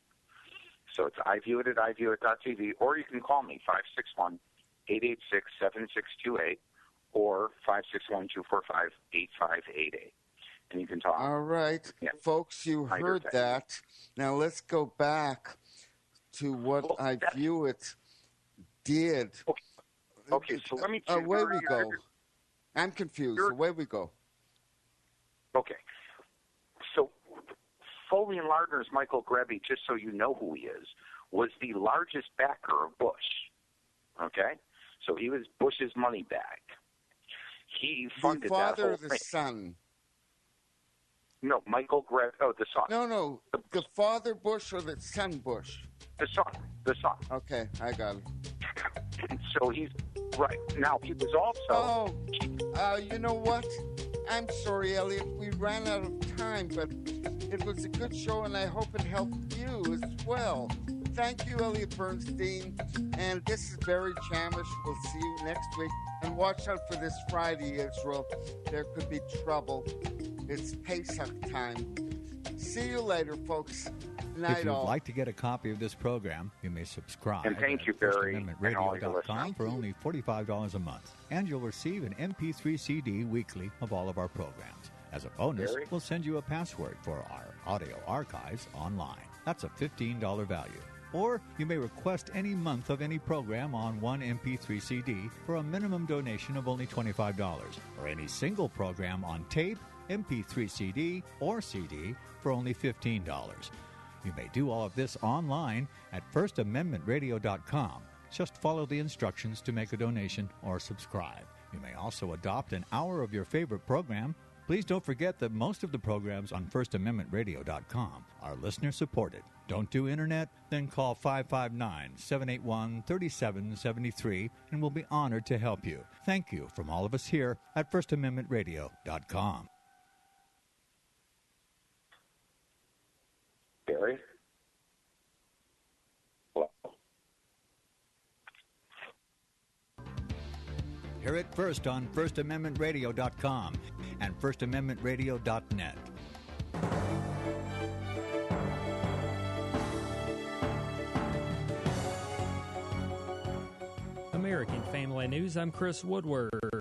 S10: So it's iviewit at iviewit.tv, or you can call me, 561-886-7628, or 561-245-8588. And you can talk.
S9: All right.
S10: Yeah.
S9: Folks, you heard that. Now let's go back to what iViewIt did.
S10: Okay, so let me...
S9: away we go. I'm confused. Away we go.
S10: Okay. So Foley and Lardner's Michael Grebby, just so you know who he is, was the largest backer of Bush. Okay? So he was Bush's money bag. He funded that whole thing.
S9: The father or the son?
S10: No, Michael Grebby. Oh, the son.
S9: No. The father Bush or the son Bush?
S10: The son.
S9: Okay, I got it.
S10: So he's right. Now, he was also...
S9: you know what? I'm sorry, Eliot. We ran out of time, but it was a good show, and I hope it helped you as well. Thank you, Eliot Bernstein. And this is Barry Chamish. We'll see you next week. And watch out for this Friday, Israel. There could be trouble. It's Pesach time. See you later, folks.
S13: If you'd like to get a copy of this program, you may subscribe
S10: and thank you, Barry,
S13: FirstAmendmentRadio.com for only $45 a month. And you'll receive an MP3 CD weekly of all of our programs. As a bonus, we'll send you a password for our audio archives online. That's a $15 value. Or you may request any month of any program on one MP3 CD for a minimum donation of only $25, or any single program on tape, MP3 CD, or CD for only $15. You may do all of this online at FirstAmendmentRadio.com. Just follow the instructions to make a donation or subscribe. You may also adopt an hour of your favorite program. Please don't forget that most of the programs on FirstAmendmentRadio.com are listener-supported. Don't do Internet? Then call 559-781-3773 and we'll be honored to help you. Thank you from all of us here at FirstAmendmentRadio.com.
S10: Barry? Hello?
S13: Hear it first on FirstAmendmentRadio.com and FirstAmendmentRadio.net.
S1: KLA News, I'm Chris Woodward.